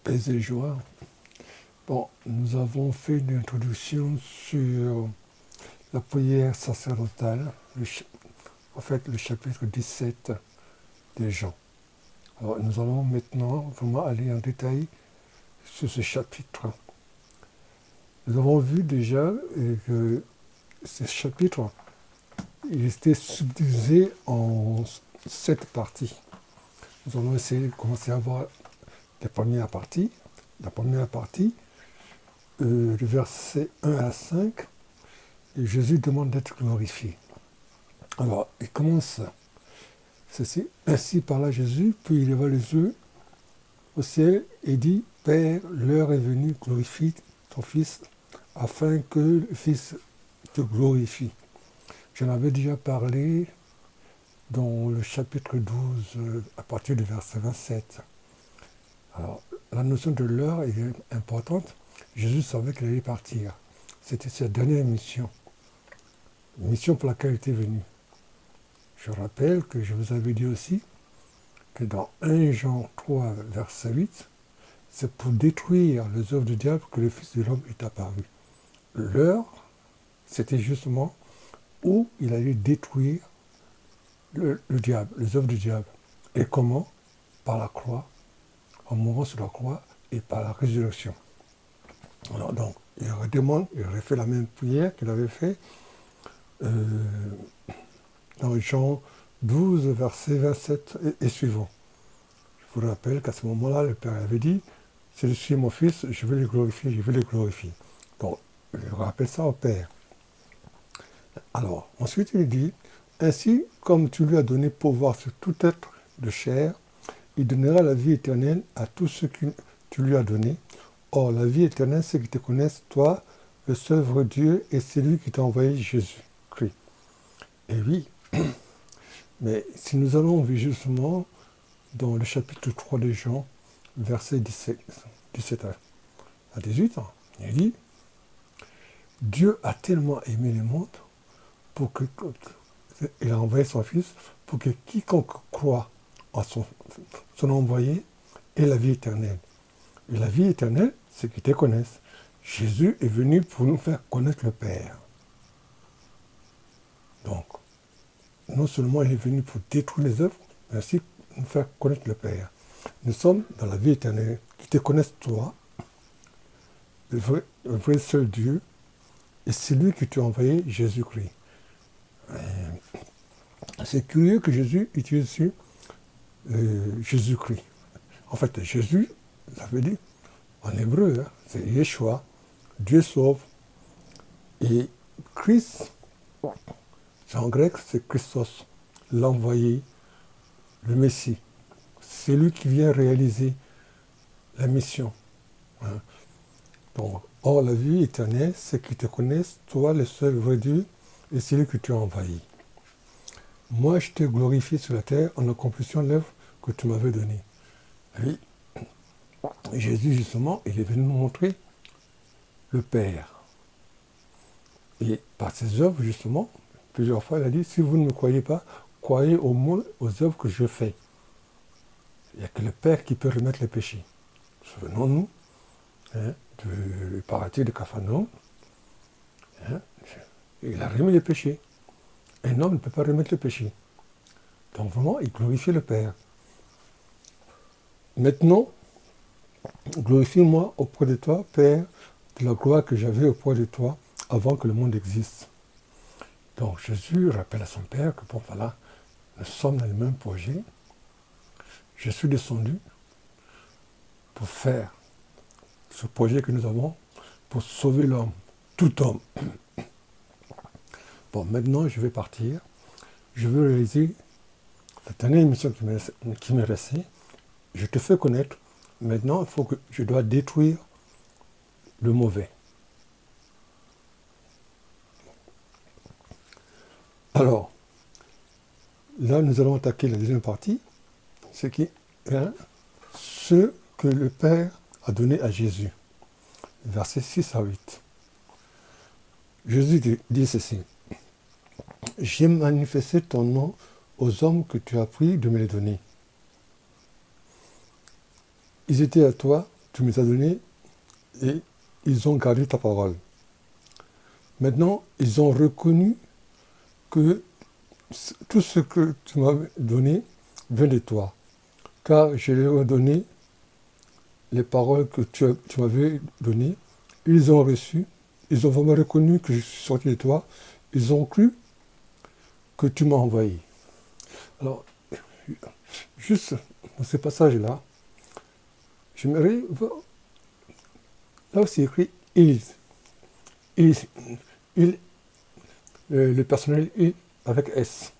Paix et joie. Bon, nous avons fait une introduction sur la prière sacerdotale, le chapitre 17 des Jean. Alors, nous allons maintenant vraiment aller en détail sur ce chapitre. Nous avons vu déjà que ce chapitre, il était subdivisé en 7 parties. Nous allons essayer de commencer à voir les premières parties. La première partie, le verset 1 à 5, et Jésus demande d'être glorifié. Alors, il commence ceci. Ainsi parla Jésus, puis il leva les yeux au ciel et dit, Père, l'heure est venue, glorifie ton Fils, afin que le Fils te glorifie. J'en avais déjà parlé dans le chapitre 12, à partir du verset 27. Alors, la notion de l'heure est importante. Jésus savait qu'il allait partir. C'était sa dernière mission. Une mission pour laquelle il était venu. Je rappelle que je vous avais dit aussi que dans 1 Jean 3, verset 8, c'est pour détruire les œuvres du diable que le Fils de l'homme est apparu. L'heure, c'était justement où il allait détruire le diable, les œuvres du diable. Et comment? Par la croix, en mourant sur la croix et par la résurrection. Alors donc, il redemande, il aurait fait la même prière qu'il avait fait dans Jean 12, versets 27 et suivant. Je vous rappelle qu'à ce moment-là, le Père avait dit, si je suis mon Fils, je vais le glorifier, je vais le glorifier. Donc, je rappelle ça au Père. Alors, ensuite, il dit, ainsi, comme tu lui as donné pouvoir sur tout être de chair, il donnera la vie éternelle à tous ceux que tu lui as donné. Or, la vie éternelle, c'est qu'ils te connaissent, toi, le seul vrai Dieu, et c'est lui qui t'a envoyé Jésus-Christ. Et oui, mais si nous allons justement dans le chapitre 3 de Jean, verset 17 à 18, il dit, Dieu a tellement aimé le monde pour que il a envoyé son Fils pour que quiconque croit en son envoyé ait la vie éternelle. Et la vie éternelle, c'est qu'ils te connaissent. Jésus est venu pour nous faire connaître le Père. Donc, non seulement il est venu pour détruire les œuvres, mais aussi nous faire connaître le Père. Nous sommes dans la vie éternelle, qui te connaissent toi, le vrai seul Dieu, et c'est lui qui t'a envoyé Jésus-Christ. C'est curieux que Jésus utilise ici Jésus-Christ. En fait, Jésus, ça veut dire, en hébreu, c'est Yeshua, Dieu sauve. Et Christ, en grec, c'est Christos, l'envoyé, le Messie. C'est lui qui vient réaliser la mission. Donc, or, la vie éternelle, c'est qu'ils te connaissent, toi, le seul vrai Dieu, et c'est lui que tu as envoyé. Moi, je t'ai glorifié sur la terre en accomplissant l'œuvre que tu m'avais donnée. Oui. Jésus, justement, il est venu nous montrer le Père. Et par ses œuvres, justement, plusieurs fois, il a dit, si vous ne me croyez pas, croyez au moins aux œuvres que je fais. Il n'y a que le Père qui peut remettre les péchés. Souvenons-nous du paradis de Capharnaüm. Il a remis les péchés. Un homme ne peut pas remettre les péchés. Donc vraiment, il glorifie le Père. Maintenant, glorifie-moi auprès de toi, Père, de la gloire que j'avais auprès de toi avant que le monde existe. Donc Jésus rappelle à son Père que bon voilà, nous sommes dans le même projet. Je suis descendu pour faire ce projet que nous avons, pour sauver l'homme, tout homme. Bon, maintenant je vais partir. Je veux réaliser la dernière mission qui m'est restée. Je te fais connaître. Maintenant, je dois détruire le mauvais. Alors, là, nous allons attaquer la deuxième partie, ce qui est ce que le Père a donné à Jésus. Versets 6 à 8. Jésus dit ceci. J'ai manifesté ton nom aux hommes que tu as pris de me les donner. Ils étaient à toi tu me as donné et ils ont gardé ta parole. Maintenant, ils ont reconnu que tout ce que tu m'as donné vient de toi. Car je leur ai donné les paroles que tu m'avais données. Ils ont reçu, ils ont vraiment reconnu que je suis sorti de toi. Ils ont cru que tu m'as envoyé. Alors, juste dans ce passage-là, j'aimerais voir, là où c'est écrit ils. Ils, ils le personnel il avec S.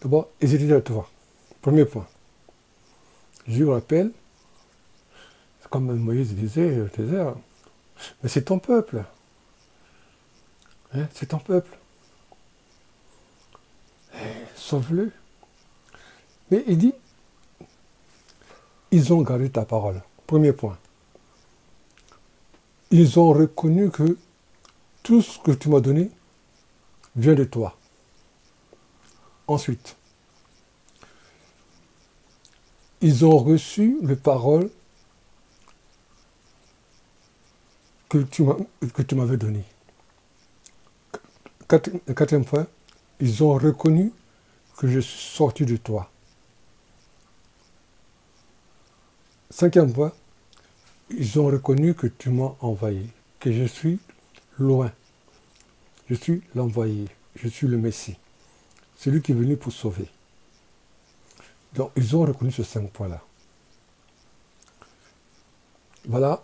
D'abord, ils étaient à toi. Premier point. Je vous rappelle, comme Moïse disait au désert, mais c'est ton peuple. Hein, c'est ton peuple. Sauve-le. Mais il dit, ils ont gardé ta parole. Premier point. Ils ont reconnu que tout ce que tu m'as donné vient de toi. Ensuite, ils ont reçu les paroles que tu m'avais données. Quatrième point, ils ont reconnu que je suis sorti de toi. Cinquième point, ils ont reconnu que tu m'as envoyé, que je suis loin. Je suis l'envoyé, je suis le Messie, celui qui est venu pour sauver. Donc, ils ont reconnu ces 5 points-là. Voilà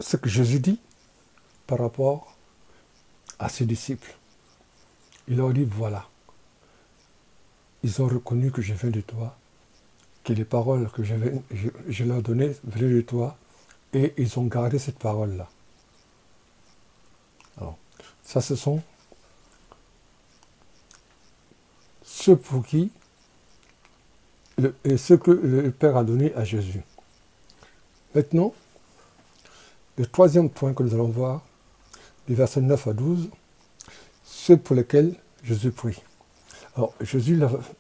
ce que Jésus dit par rapport à ses disciples. Il leur dit, voilà, ils ont reconnu que je viens de toi, que les paroles que je leur donnais venaient de toi, et ils ont gardé cette parole-là. Alors, ça, ce sont ceux pour qui, et ce que le Père a donné à Jésus. Maintenant, le troisième point que nous allons voir, du verset 9 à 12, ceux pour lesquels Jésus prie. Alors, Jésus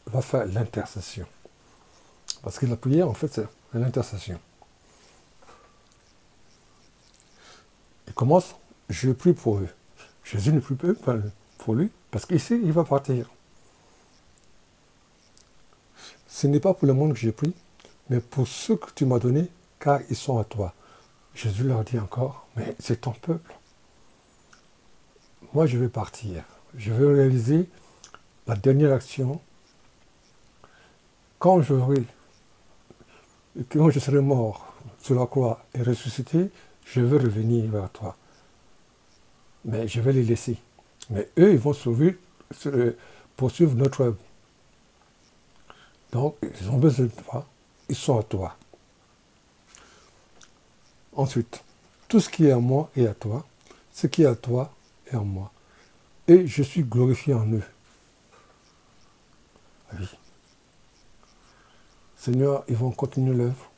va faire l'intercession. Parce que la prière, en fait, c'est l'intercession. Il commence, je prie pour eux. Jésus ne prie pas pour lui, parce qu'il sait qu'il va partir. Ce n'est pas pour le monde que j'ai pris, mais pour ceux que tu m'as donnés, car ils sont à toi. Jésus leur dit encore, mais c'est ton peuple. Moi, je vais partir. Je vais réaliser la dernière action. Quand je serai mort sur la croix et ressuscité, je vais revenir vers toi. Mais je vais les laisser. Mais eux, ils vont poursuivre notre œuvre. Donc, ils ont besoin de toi. Ils sont à toi. Ensuite, tout ce qui est à moi est à toi. Ce qui est à toi est en moi. Et je suis glorifié en eux. Oui. Seigneur, ils vont continuer l'œuvre.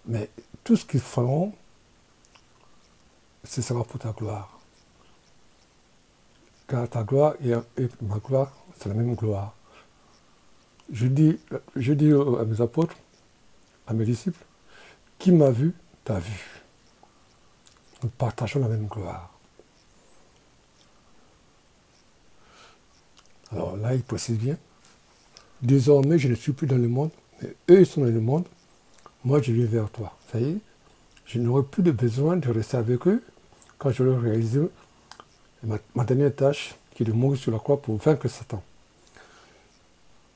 Mais tout ce qu'ils feront, ce sera pour ta gloire. Car ta gloire et ma gloire, c'est la même gloire. Je dis à mes apôtres, à mes disciples, qui m'a vu, t'a vu. Nous partageons la même gloire. Alors là, il précise bien, désormais, je ne suis plus dans le monde, mais eux, ils sont dans le monde, moi, je viens vers toi. Ça y est, je n'aurai plus de besoin de rester avec eux quand je leur réalise ma dernière tâche, qui est de mourir sur la croix pour vaincre Satan.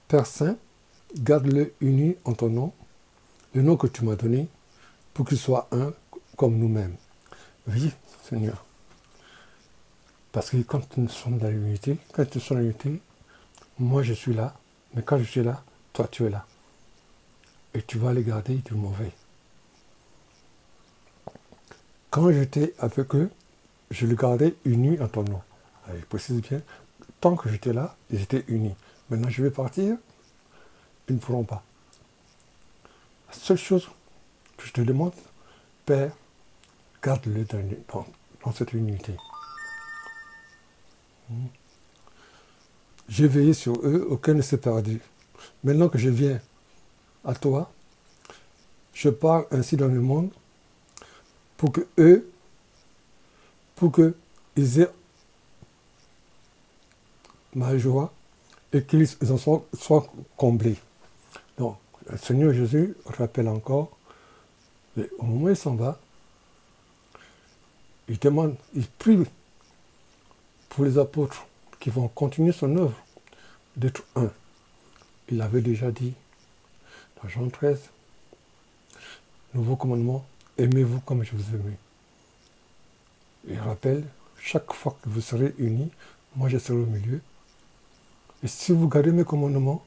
Père Saint, garde-le unis en ton nom, le nom que tu m'as donné, pour qu'ils soient un comme nous-mêmes. Oui, Seigneur. Parce que quand nous sommes dans l'unité, moi je suis là, mais quand je suis là, toi tu es là. Et tu vas les garder du mauvais. Quand j'étais avec eux, je les gardais unis en ton nom. Alors, je précise bien, tant que j'étais là, ils étaient unis. Maintenant je vais partir, ils ne pourront pas. La seule chose que je te demande, Père, garde-le dans cette unité. J'ai veillé sur eux, aucun ne s'est perdu. Maintenant que je viens à toi, je pars ainsi dans le monde pour qu'ils aient ma joie et qu'ils en soient comblés. Donc, le Seigneur Jésus rappelle encore, et au moment où il s'en va, il demande, il prie pour les apôtres qui vont continuer son œuvre d'être un. Il l'avait déjà dit dans Jean 13, nouveau commandement, aimez-vous comme je vous aime. Il rappelle, chaque fois que vous serez unis, moi je serai au milieu. Et si vous gardez mes commandements,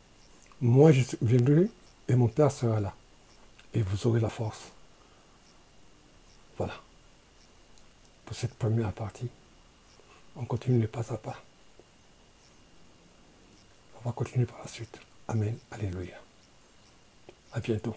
moi je viendrai et mon Père sera là. Et vous aurez la force. Voilà. Pour cette première partie, on continue les pas à pas. On va continuer par la suite. Amen. Alléluia. À bientôt.